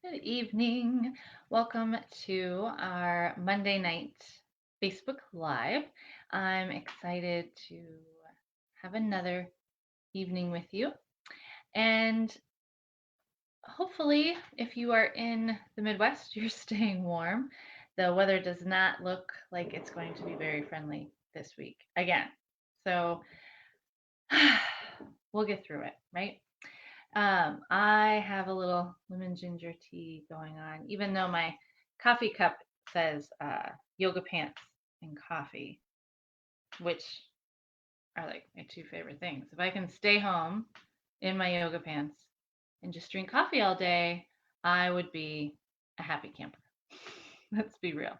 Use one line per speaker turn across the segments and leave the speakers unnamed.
Good evening. Welcome to our Monday night Facebook Live. I'm excited to have another evening with you. And hopefully, if you are in the Midwest, you're staying warm. The weather does not look like it's going to be very friendly this week again. So we'll get through it, right? I have a little lemon ginger tea going on, even though my coffee cup says yoga pants and coffee, which are like my two favorite things. If I can stay home in my yoga pants and just drink coffee all day, I would be a happy camper. Let's be real.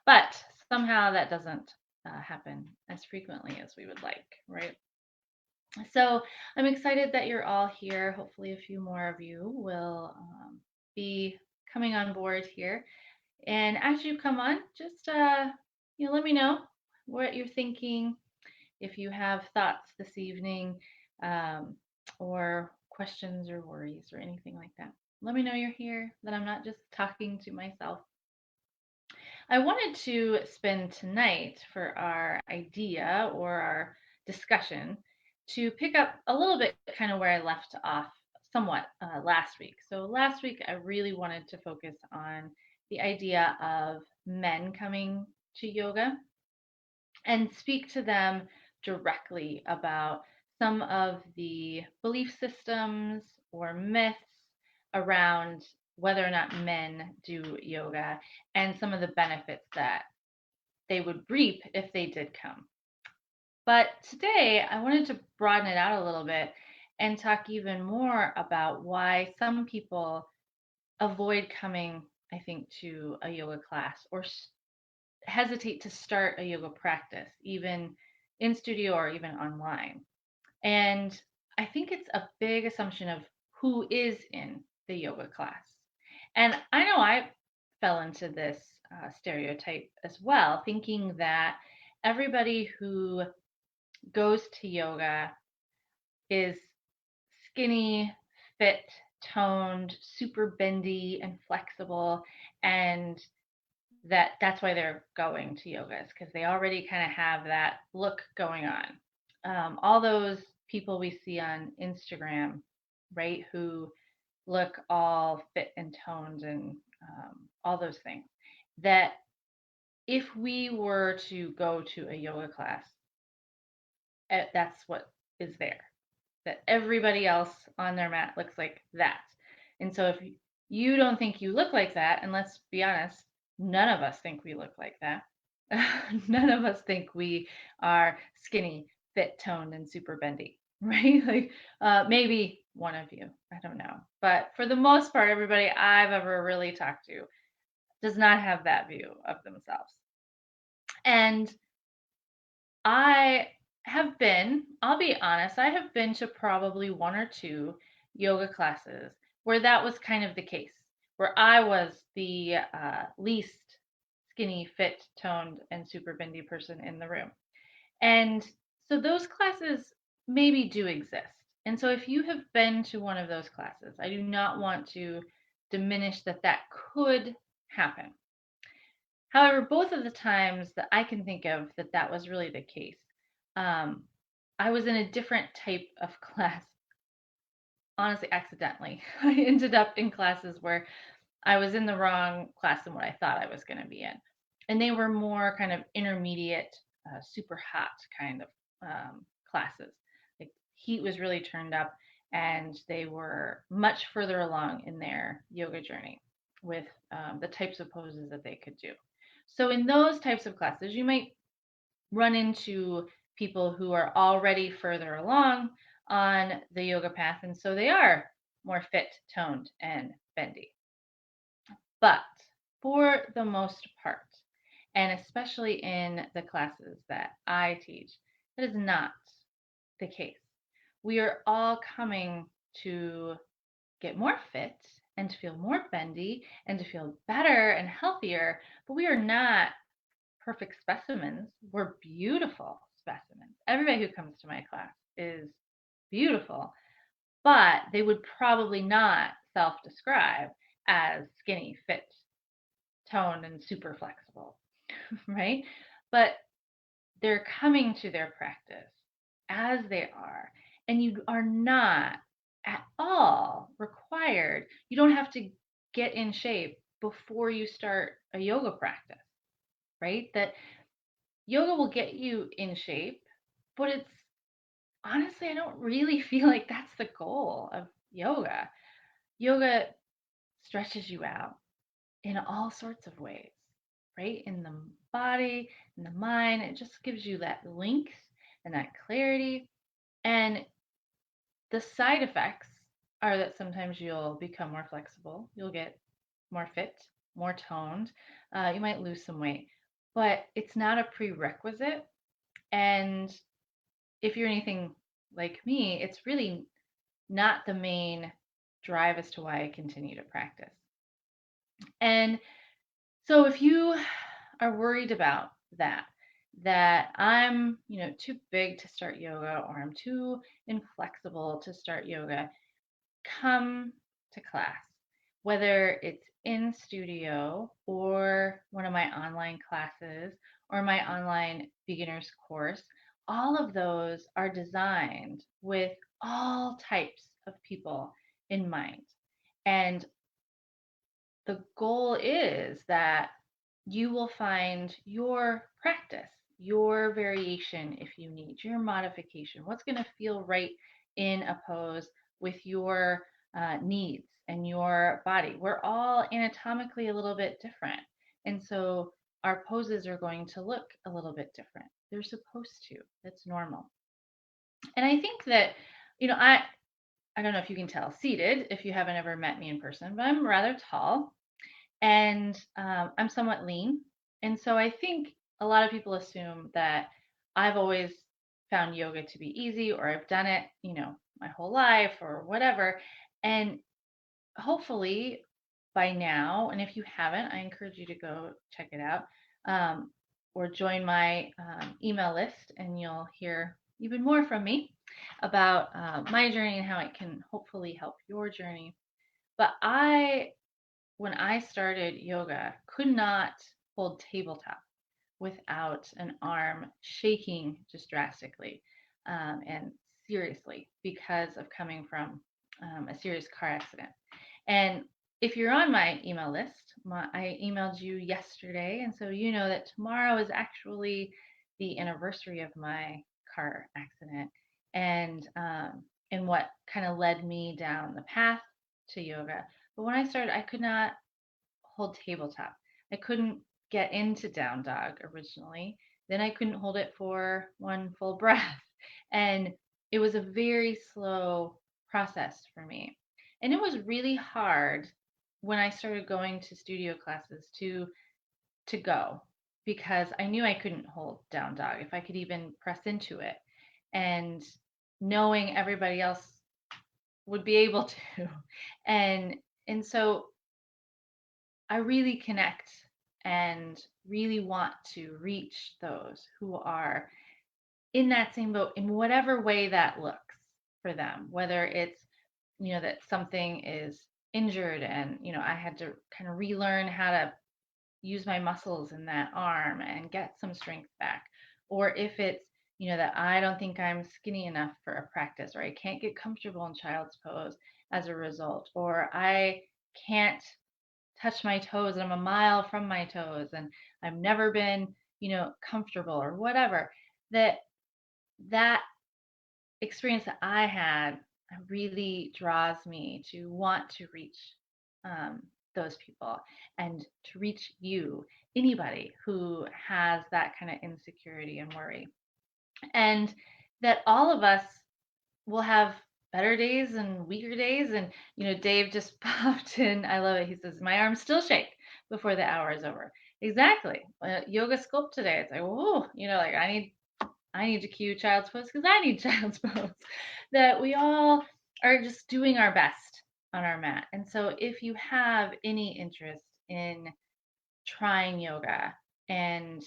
But somehow that doesn't happen as frequently as we would like, right? So I'm excited that you're all here. Hopefully, a few more of you will be coming on board here. And as you come on, just let me know what you're thinking. If you have thoughts this evening, or questions or worries or anything like that, let me know you're here. That I'm not just talking to myself. I wanted to spend tonight for our idea or our discussion to pick up a little bit kind of where I left off somewhat last week. So, last week I really wanted to focus on the idea of men coming to yoga and speak to them directly about some of the belief systems or myths around whether or not men do yoga and some of the benefits that they would reap if they did come. But today I wanted to broaden it out a little bit and talk even more about why some people avoid coming, I think, to a yoga class or hesitate to start a yoga practice, even in studio or even online. And I think it's a big assumption of who is in the yoga class. And I know I fell into this stereotype as well, thinking that everybody who goes to yoga is skinny, fit, toned, super bendy and flexible, and that's why they're going to yoga, is because they already kind of have that look going on. All those people we see on Instagram, right, who look all fit and toned and all those things, that if we were to go to a yoga class, that's what is there. That everybody else on their mat looks like that. And so if you don't think you look like that, and let's be honest, none of us think we look like that. None of us think we are skinny, fit, toned, and super bendy, right? Like maybe one of you, I don't know. But for the most part, everybody I've ever really talked to does not have that view of themselves. And I I'll be honest, I have been to probably one or two yoga classes where that was kind of the case, where I was the least skinny, fit, toned, and super bendy person in the room. And so those classes maybe do exist. And so if you have been to one of those classes, I do not want to diminish that that could happen. However, both of the times that I can think of that that was really the case, um, I was in a different type of class, honestly, accidentally. I ended up in classes where I was in the wrong class than what I thought I was going to be in. And they were more kind of intermediate, super hot kind of classes. Like heat was really turned up, and they were much further along in their yoga journey with the types of poses that they could do. So in those types of classes, you might run into people who are already further along on the yoga path, and so they are more fit, toned, and bendy. But for the most part, and especially in the classes that I teach, that is not the case. We are all coming to get more fit and to feel more bendy and to feel better and healthier, but we are not perfect specimens. We're beautiful specimens. Everybody who comes to my class is beautiful, but they would probably not self describe as skinny, fit, toned, and super flexible, right? But they're coming to their practice as they are, and you are not at all required. You don't have to get in shape before you start a yoga practice, right? That yoga will get you in shape, but it's honestly, I don't really feel like that's the goal of yoga. Yoga stretches you out in all sorts of ways, right? In the body, in the mind, it just gives you that length and that clarity. And the side effects are that sometimes you'll become more flexible, you'll get more fit, more toned, you might lose some weight, but it's not a prerequisite. And if you're anything like me, it's really not the main drive as to why I continue to practice. And so if you are worried about that I'm, too big to start yoga or I'm too inflexible to start yoga, come to class, whether it's in studio or one of my online classes or my online beginners course. All of those are designed with all types of people in mind. And the goal is that you will find your practice, your variation if you need, your modification, what's going to feel right in a pose with your needs and your body. We're all anatomically a little bit different. And so our poses are going to look a little bit different. They're supposed to. That's normal. And I think that, I don't know if you can tell seated if you haven't ever met me in person, but I'm rather tall and I'm somewhat lean. And so I think a lot of people assume that I've always found yoga to be easy or I've done it, my whole life or whatever. And hopefully by now, and if you haven't, I encourage you to go check it out um, or join my email list and you'll hear even more from me about my journey and how it can hopefully help your journey. But when I started yoga, could not hold tabletop without an arm shaking just drastically and seriously because of coming from a serious car accident. And if you're on my email list, I emailed you yesterday, and so you know that tomorrow is actually the anniversary of my car accident, and what kind of led me down the path to yoga. But when I started, I could not hold tabletop. I couldn't get into down dog originally. Then I couldn't hold it for one full breath. And it was a very slow process for me. And it was really hard when I started going to studio classes to go because I knew I couldn't hold down dog if I could even press into it. And knowing everybody else would be able to. And and so I really connect and really want to reach those who are in that same boat in whatever way that looks for them, whether it's, that something is injured and, I had to kind of relearn how to use my muscles in that arm and get some strength back, or if it's, that I don't think I'm skinny enough for a practice, or I can't get comfortable in child's pose as a result, or I can't touch my toes and I'm a mile from my toes and I've never been, comfortable or whatever, that experience that I had really draws me to want to reach um, those people and to reach you, anybody who has that kind of insecurity and worry. And that all of us will have better days and weaker days. And, Dave just popped in. I love it. He says, my arms still shake before the hour is over. Exactly. Yoga sculpt today. It's like, whoa, like I need to cue child's pose because I need child's pose. That we all are just doing our best on our mat. And so if you have any interest in trying yoga and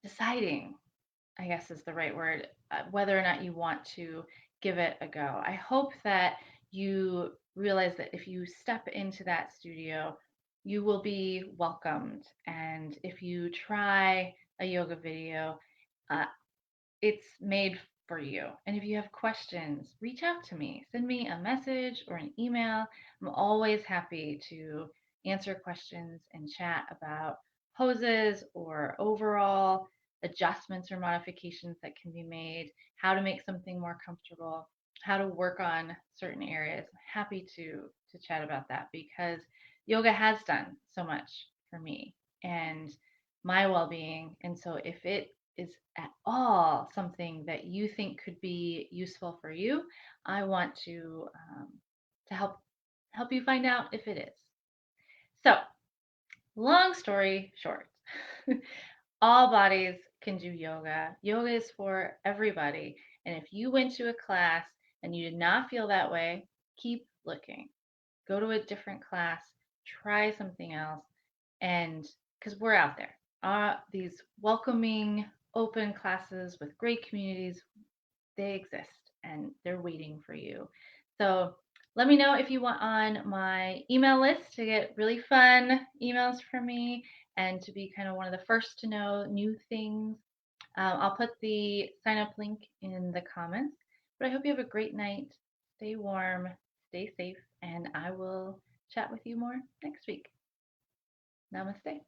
deciding, I guess is the right word, whether or not you want to give it a go. I hope that you realize that if you step into that studio, you will be welcomed. And if you try a yoga video, uh, it's made for you. And if you have questions, reach out to me. Send me a message or an email. I'm always happy to answer questions and chat about poses or overall adjustments or modifications that can be made, how to make something more comfortable, how to work on certain areas. I'm happy to chat about that because yoga has done so much for me and my well-being. And so if it is at all something that you think could be useful for you, I want to help you find out if it is. So, long story short, all bodies can do yoga. Yoga is for everybody. And if you went to a class and you did not feel that way, keep looking. Go to a different class, try something else, and because we're out there, these welcoming, open classes with great communities, they exist and they're waiting for you. So let me know if you want on my email list to get really fun emails from me and to be kind of one of the first to know new things. I'll put the sign up link in the comments. But I hope you have a great night. Stay warm, stay safe, and I will chat with you more next week. Namaste.